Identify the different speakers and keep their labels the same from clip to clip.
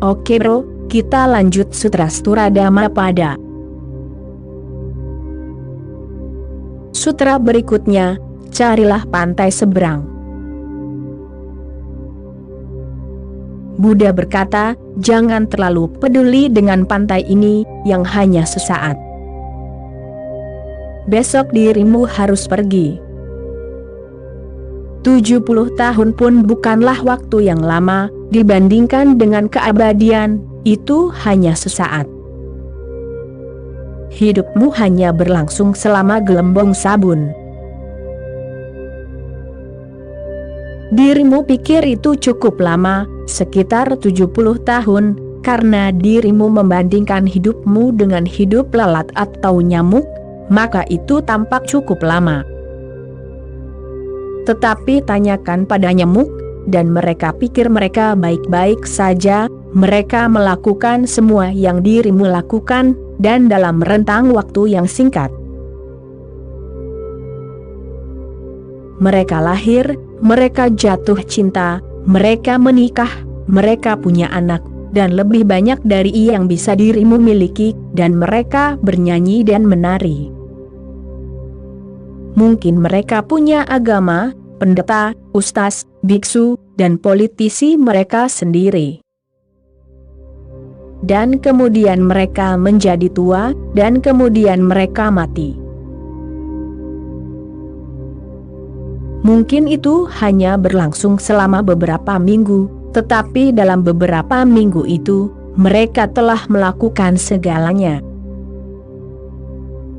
Speaker 1: Oke bro, kita lanjut Sutra Dhammapada. Sutra berikutnya, carilah pantai seberang. Buddha berkata, jangan terlalu peduli dengan pantai ini, yang hanya sesaat. Besok dirimu harus pergi. 70 tahun pun bukanlah waktu yang lama, dibandingkan dengan keabadian, itu hanya sesaat. Hidupmu hanya berlangsung selama gelembung sabun. Dirimu pikir itu cukup lama, sekitar 70 tahun, karena dirimu membandingkan hidupmu dengan hidup lalat atau nyamuk, maka itu tampak cukup lama. Tetapi tanyakan pada nyamuk, dan mereka pikir mereka baik-baik saja, mereka melakukan semua yang dirimu lakukan, dan dalam rentang waktu yang singkat. Mereka lahir, mereka jatuh cinta, mereka menikah, mereka punya anak, dan lebih banyak dari yang bisa dirimu miliki, dan mereka bernyanyi dan menari. Mungkin mereka punya agama, pendeta, ustaz, biksu, dan politisi mereka sendiri. Dan kemudian mereka menjadi tua, dan kemudian mereka mati. Mungkin itu hanya berlangsung selama beberapa minggu, tetapi dalam beberapa minggu itu, mereka telah melakukan segalanya.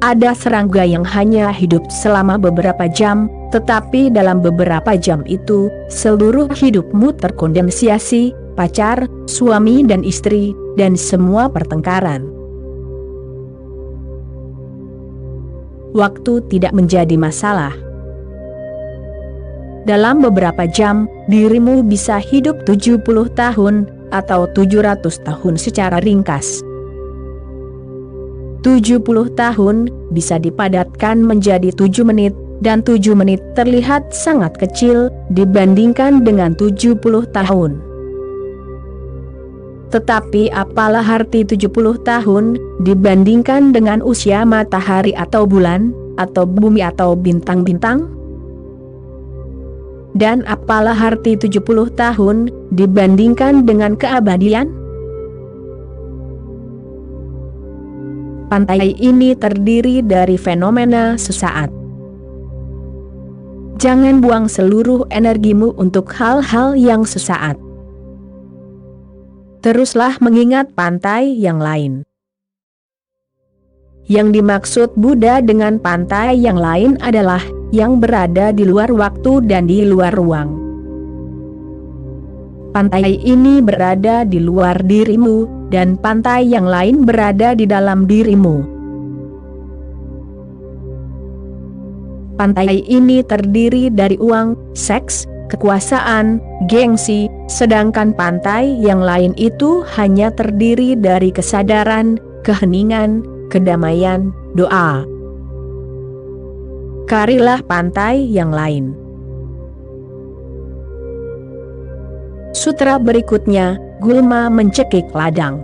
Speaker 1: Ada serangga yang hanya hidup selama beberapa jam, tetapi dalam beberapa jam itu, seluruh hidupmu terkondensasi, pacar, suami dan istri, dan semua pertengkaran. Waktu tidak menjadi masalah. Dalam beberapa jam, dirimu bisa hidup 70 tahun, atau 700 tahun secara ringkas. 70 tahun, bisa dipadatkan menjadi 7 menit, dan 7 menit terlihat sangat kecil, dibandingkan dengan 70 tahun. Tetapi apalah arti 70 tahun, dibandingkan dengan usia matahari atau bulan, atau bumi atau bintang-bintang? Dan apalah arti 70 tahun, dibandingkan dengan keabadian? Pantai ini terdiri dari fenomena sesaat. Jangan buang seluruh energimu untuk hal-hal yang sesaat. Teruslah mengingat pantai yang lain. Yang dimaksud Buddha dengan pantai yang lain adalah yang berada di luar waktu dan di luar ruang. Pantai ini berada di luar dirimu, dan pantai yang lain berada di dalam dirimu. Pantai ini terdiri dari uang, seks, kekuasaan, gengsi, sedangkan pantai yang lain itu hanya terdiri dari kesadaran, keheningan, kedamaian, doa. Carilah pantai yang lain. Sutra berikutnya, gulma mencekik ladang.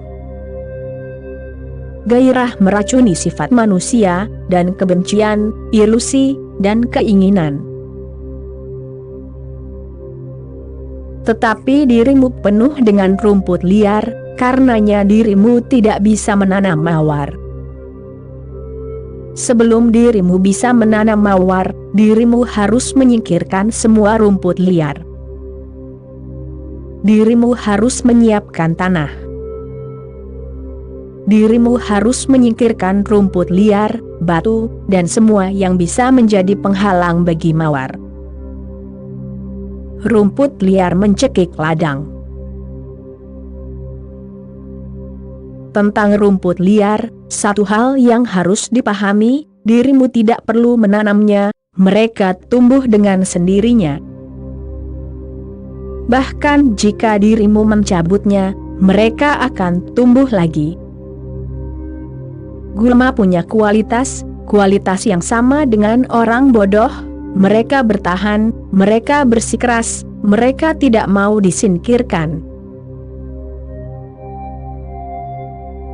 Speaker 1: Gairah meracuni sifat manusia, dan kebencian, ilusi, dan keinginan. Tetapi dirimu penuh dengan rumput liar, karenanya dirimu tidak bisa menanam mawar. Sebelum dirimu bisa menanam mawar, dirimu harus menyingkirkan semua rumput liar. Dirimu harus menyiapkan tanah. Dirimu harus menyingkirkan rumput liar, batu, dan semua yang bisa menjadi penghalang bagi mawar. Rumput liar mencekik ladang. Tentang rumput liar, satu hal yang harus dipahami, dirimu tidak perlu menanamnya, mereka tumbuh dengan sendirinya. Bahkan jika dirimu mencabutnya, mereka akan tumbuh lagi. Gulma punya kualitas yang sama dengan orang bodoh, mereka bertahan, mereka bersikeras, mereka tidak mau disingkirkan.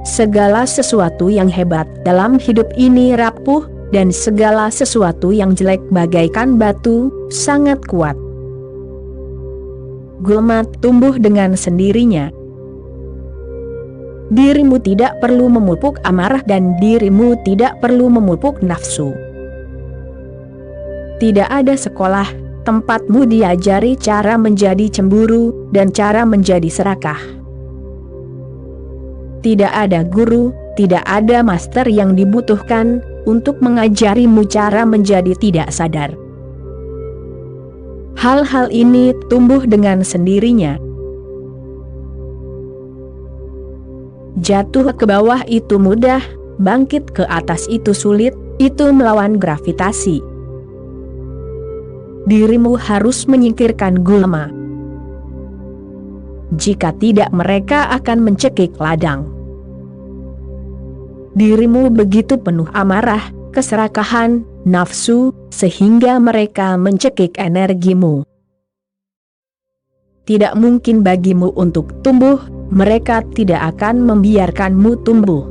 Speaker 1: segala sesuatu yang hebat dalam hidup ini rapuh, dan segala sesuatu yang jelek bagaikan batu, sangat kuat. Gulma tumbuh dengan sendirinya. Dirimu tidak perlu memupuk amarah dan dirimu tidak perlu memupuk nafsu. Tidak ada sekolah tempatmu diajari cara menjadi cemburu dan cara menjadi serakah. Tidak ada guru, tidak ada master yang dibutuhkan untuk mengajarimu cara menjadi tidak sadar. Hal-hal ini tumbuh dengan sendirinya. Jatuh ke bawah itu mudah, bangkit ke atas itu sulit, itu melawan gravitasi. Dirimu harus menyingkirkan gulma. Jika tidak, mereka akan mencekik ladang. Dirimu begitu penuh amarah, keserakahan, nafsu, sehingga mereka mencekik energimu. Tidak mungkin bagimu untuk tumbuh, mereka tidak akan membiarkanmu tumbuh.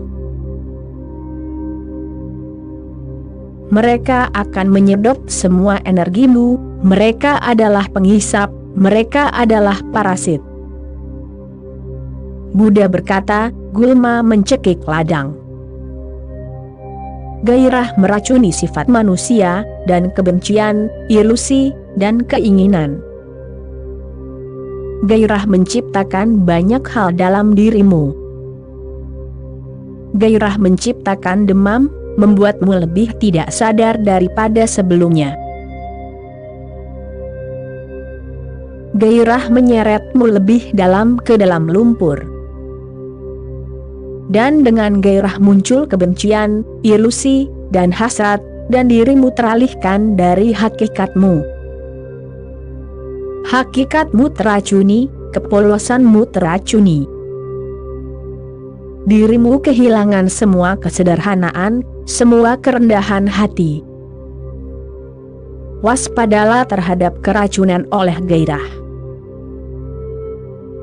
Speaker 1: Mereka akan menyedot semua energimu, mereka adalah penghisap, mereka adalah parasit. Buddha berkata, gulma mencekik ladang. Gairah meracuni sifat manusia, dan kebencian, ilusi, dan keinginan. Gairah menciptakan banyak hal dalam dirimu. Gairah menciptakan demam, membuatmu lebih tidak sadar daripada sebelumnya. Gairah menyeretmu lebih dalam ke dalam lumpur. Dan dengan gairah muncul kebencian, ilusi, dan hasrat, dan dirimu teralihkan dari hakikatmu. Hakikatmu teracuni, kepolosanmu teracuni. Dirimu kehilangan semua kesederhanaan, semua kerendahan hati. Waspadalah terhadap keracunan oleh gairah.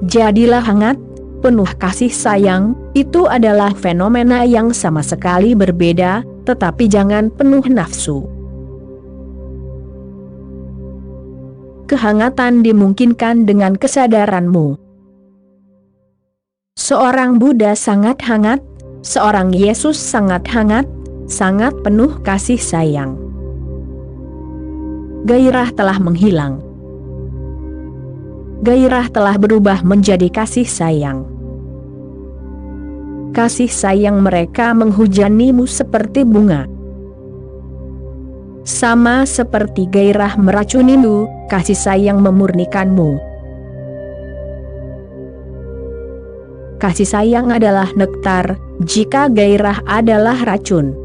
Speaker 1: Jadilah hangat, penuh kasih sayang, itu adalah fenomena yang sama sekali berbeda, tetapi jangan penuh nafsu. Kehangatan dimungkinkan dengan kesadaranmu. Seorang Buddha sangat hangat, seorang Yesus sangat hangat, sangat penuh kasih sayang. Gairah telah menghilang. Gairah telah berubah menjadi kasih sayang. Kasih sayang mereka menghujanimu seperti bunga. Sama seperti gairah meracunimu, kasih sayang memurnikanmu. Kasih sayang adalah nektar, jika gairah adalah racun.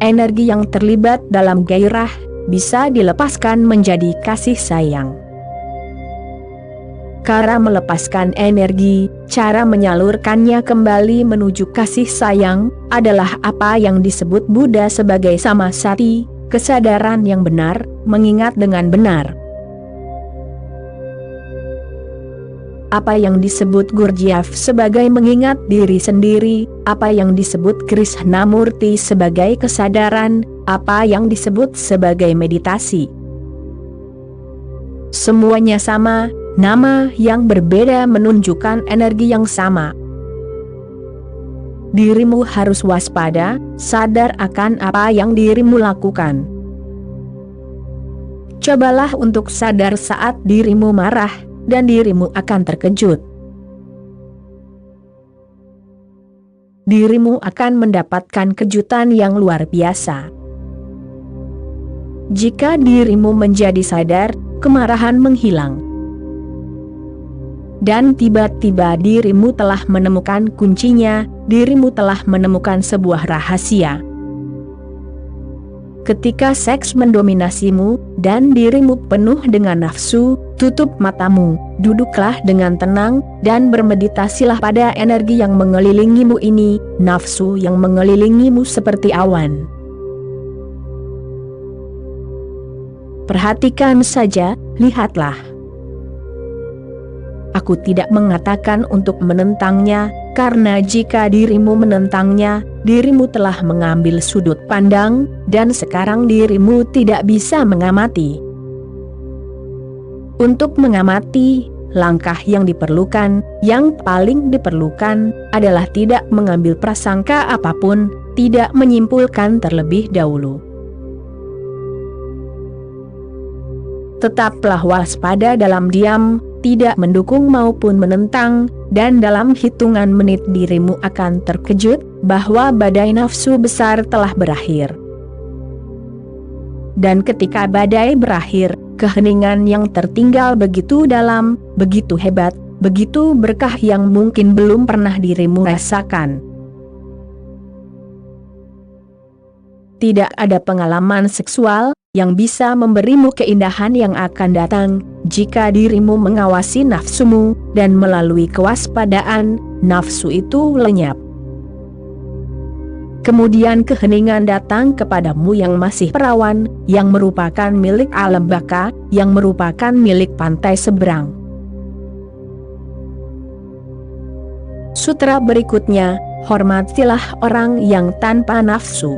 Speaker 1: Energi yang terlibat dalam gairah bisa dilepaskan menjadi kasih sayang. Cara melepaskan energi, cara menyalurkannya kembali menuju kasih sayang, adalah apa yang disebut Buddha sebagai samasati, kesadaran yang benar, mengingat dengan benar. Apa yang disebut Gurdjieff sebagai mengingat diri sendiri, apa yang disebut Krishnamurti sebagai kesadaran, apa yang disebut sebagai meditasi. Semuanya sama, nama yang berbeda menunjukkan energi yang sama. Dirimu harus waspada, sadar akan apa yang dirimu lakukan. Cobalah untuk sadar saat dirimu marah, dan dirimu akan terkejut. Dirimu akan mendapatkan kejutan yang luar biasa. Jika dirimu menjadi sadar, kemarahan menghilang. Dan tiba-tiba dirimu telah menemukan kuncinya, dirimu telah menemukan sebuah rahasia. Ketika seks mendominasimu, dan dirimu penuh dengan nafsu, tutup matamu, duduklah dengan tenang, dan bermeditasilah pada energi yang mengelilingimu ini, nafsu yang mengelilingimu seperti awan. Perhatikan saja, lihatlah. Aku tidak mengatakan untuk menentangnya, karena jika dirimu menentangnya, dirimu telah mengambil sudut pandang, dan sekarang dirimu tidak bisa mengamati. Untuk mengamati, langkah yang diperlukan, yang paling diperlukan, adalah tidak mengambil prasangka apapun, tidak menyimpulkan terlebih dahulu. Tetaplah waspada dalam diam, tidak mendukung maupun menentang, dan dalam hitungan menit dirimu akan terkejut bahwa badai nafsu besar telah berakhir. Dan ketika badai berakhir, keheningan yang tertinggal begitu dalam, begitu hebat, begitu berkah yang mungkin belum pernah dirimu rasakan. Tidak ada pengalaman seksual yang bisa memberimu keindahan yang akan datang, jika dirimu mengawasi nafsumu, dan melalui kewaspadaan, nafsu itu lenyap. Kemudian keheningan datang kepadamu yang masih perawan, yang merupakan milik alam baka, yang merupakan milik pantai seberang. Sutra berikutnya, hormatilah orang yang tanpa nafsu.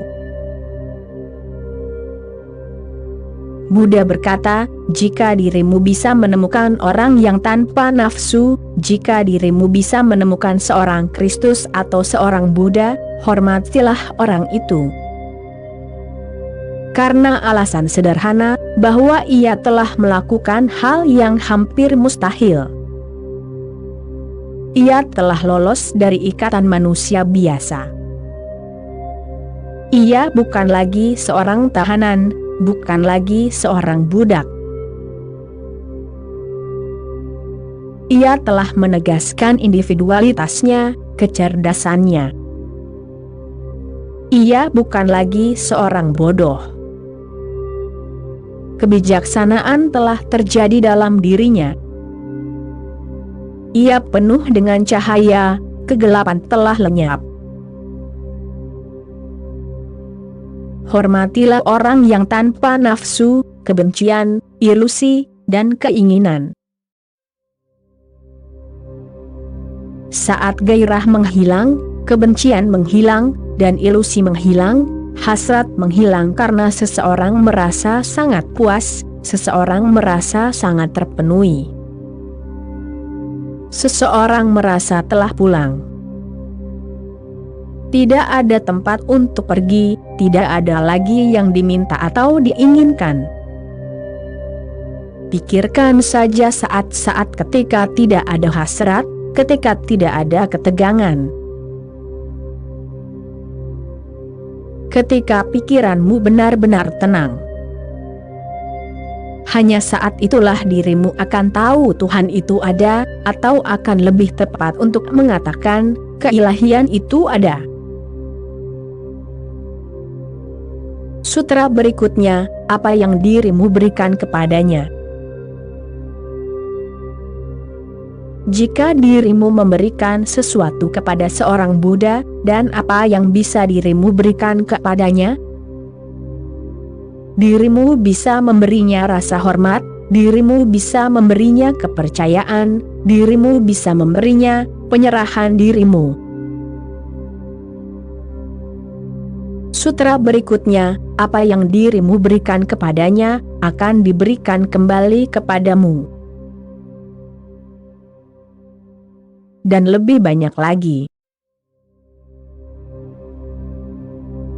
Speaker 1: Buddha berkata, jika dirimu bisa menemukan orang yang tanpa nafsu, jika dirimu bisa menemukan seorang Kristus atau seorang Buddha, hormatilah orang itu. Karena alasan sederhana, bahwa ia telah melakukan hal yang hampir mustahil. Ia telah lolos dari ikatan manusia biasa. Ia bukan lagi seorang tahanan, bukan lagi seorang budak. Ia telah menegaskan individualitasnya, kecerdasannya. Ia bukan lagi seorang bodoh. Kebijaksanaan telah terjadi dalam dirinya. Ia penuh dengan cahaya, kegelapan telah lenyap. Hormatilah orang yang tanpa nafsu, kebencian, ilusi, dan keinginan. Saat gairah menghilang, kebencian menghilang, dan ilusi menghilang, hasrat menghilang karena seseorang merasa sangat puas, seseorang merasa sangat terpenuhi. Seseorang merasa telah pulang. Tidak ada tempat untuk pergi, tidak ada lagi yang diminta atau diinginkan. Pikirkan saja saat-saat ketika tidak ada hasrat, ketika tidak ada ketegangan. Ketika pikiranmu benar-benar tenang. Hanya saat itulah dirimu akan tahu Tuhan itu ada, atau akan lebih tepat untuk mengatakan, keilahian itu ada. Sutra berikutnya, apa yang dirimu berikan kepadanya. Jika dirimu memberikan sesuatu kepada seorang Buddha, dan apa yang bisa dirimu berikan kepadanya? Dirimu bisa memberinya rasa hormat, dirimu bisa memberinya kepercayaan, dirimu bisa memberinya penyerahan dirimu. Sutra berikutnya, apa yang dirimu berikan kepadanya, akan diberikan kembali kepadamu. Dan lebih banyak lagi.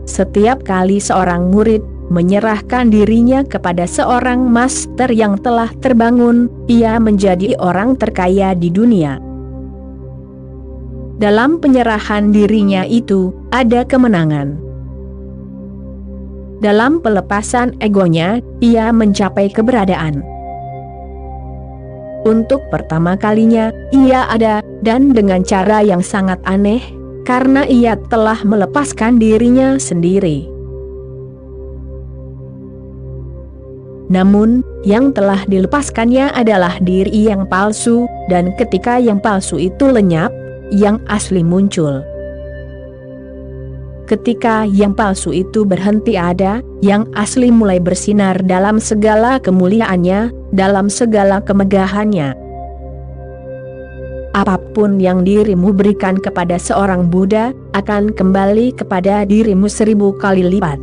Speaker 1: Setiap kali seorang murid menyerahkan dirinya kepada seorang master yang telah terbangun, ia menjadi orang terkaya di dunia. Dalam penyerahan dirinya itu, ada kemenangan. Dalam pelepasan egonya, ia mencapai keberadaan. Untuk pertama kalinya, ia ada, dan dengan cara yang sangat aneh, karena ia telah melepaskan dirinya sendiri. Namun, yang telah dilepaskannya adalah diri yang palsu, dan ketika yang palsu itu lenyap, yang asli muncul. Ketika yang palsu itu berhenti ada, yang asli mulai bersinar dalam segala kemuliaannya, dalam segala kemegahannya. apapun yang dirimu berikan kepada seorang Buddha, akan kembali kepada dirimu 1000 kali lipat.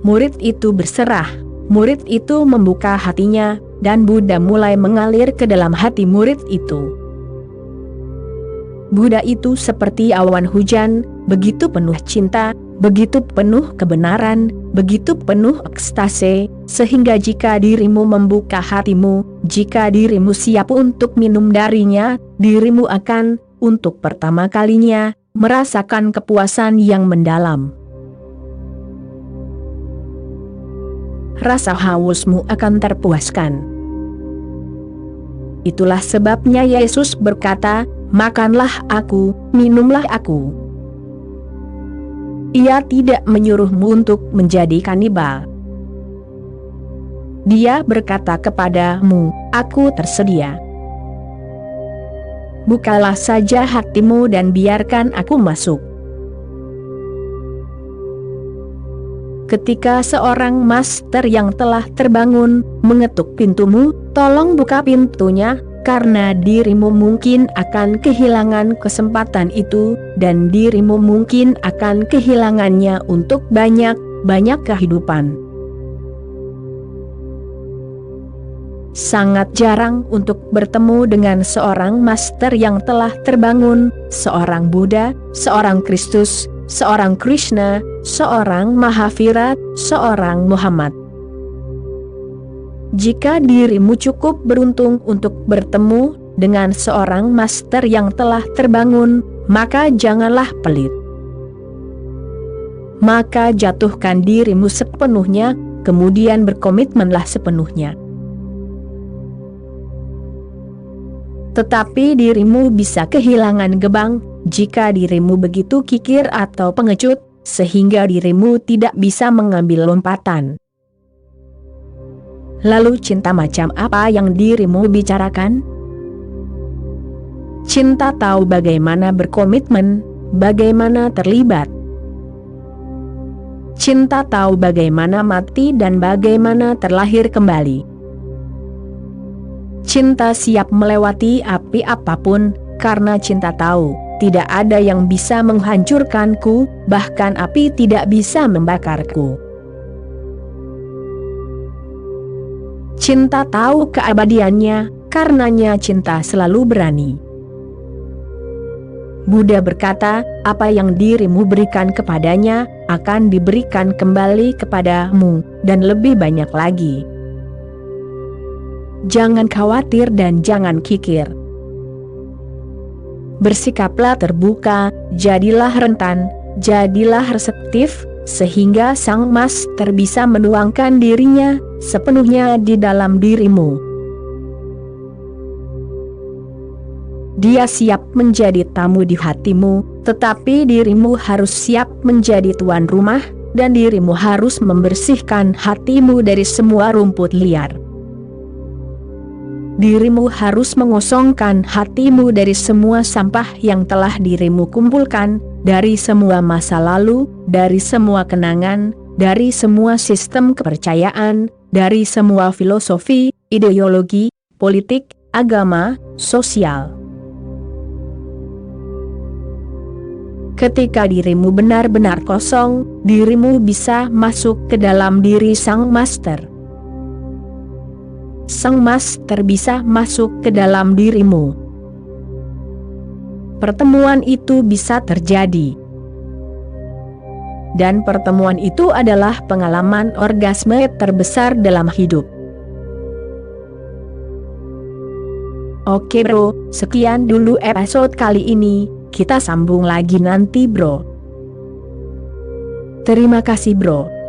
Speaker 1: Murid itu berserah. Murid itu membuka hatinya, dan Buddha mulai mengalir ke dalam hati murid itu. Buddha itu seperti awan hujan, begitu penuh cinta, begitu penuh kebenaran, begitu penuh ekstase, sehingga jika dirimu membuka hatimu, jika dirimu siap untuk minum darinya, dirimu akan, untuk pertama kalinya, merasakan kepuasan yang mendalam. Rasa hausmu akan terpuaskan. Itulah sebabnya Yesus berkata, "Makanlah aku, minumlah aku." Ia tidak menyuruhmu untuk menjadi kanibal. Dia berkata kepadamu, "Aku tersedia. Bukalah saja hatimu dan biarkan aku masuk." Ketika seorang master yang telah terbangun mengetuk pintumu, tolong buka pintunya, karena dirimu mungkin akan kehilangan kesempatan itu, dan dirimu mungkin akan kehilangannya untuk banyak kehidupan. Sangat jarang untuk bertemu dengan seorang master yang telah terbangun, seorang Buddha, seorang Kristus, seorang Krishna, seorang Mahavira, seorang Muhammad. Jika dirimu cukup beruntung untuk bertemu dengan seorang master yang telah terbangun, maka janganlah pelit. Maka jatuhkan dirimu sepenuhnya, kemudian berkomitmenlah sepenuhnya. Tetapi dirimu bisa kehilangan gebang jika dirimu begitu kikir atau pengecut, sehingga dirimu tidak bisa mengambil lompatan. Lalu cinta macam apa yang dirimu bicarakan? Cinta tahu bagaimana berkomitmen, bagaimana terlibat. Cinta tahu bagaimana mati dan bagaimana terlahir kembali. Cinta siap melewati api apapun, karena cinta tahu, tidak ada yang bisa menghancurkanku, bahkan api tidak bisa membakarku. Cinta tahu keabadiannya, karenanya cinta selalu berani. Buddha berkata, apa yang dirimu berikan kepadanya, akan diberikan kembali kepadamu, dan lebih banyak lagi. Jangan khawatir dan jangan kikir. Bersikaplah terbuka, jadilah rentan, jadilah reseptif, sehingga Sang Master bisa menuangkan dirinya sepenuhnya di dalam dirimu. Dia siap menjadi tamu di hatimu, tetapi dirimu harus siap menjadi tuan rumah, dan dirimu harus membersihkan hatimu dari semua rumput liar. Dirimu harus mengosongkan hatimu dari semua sampah yang telah dirimu kumpulkan, dari semua masa lalu, dari semua kenangan, dari semua sistem kepercayaan, dari semua filosofi, ideologi, politik, agama, sosial. Ketika dirimu benar-benar kosong, dirimu bisa masuk ke dalam diri Sang Master. Sang Master bisa masuk ke dalam dirimu. Pertemuan itu bisa terjadi. Dan pertemuan itu adalah pengalaman orgasme terbesar dalam hidup. Oke bro, sekian dulu episode kali ini, kita sambung lagi nanti bro. Terima kasih bro.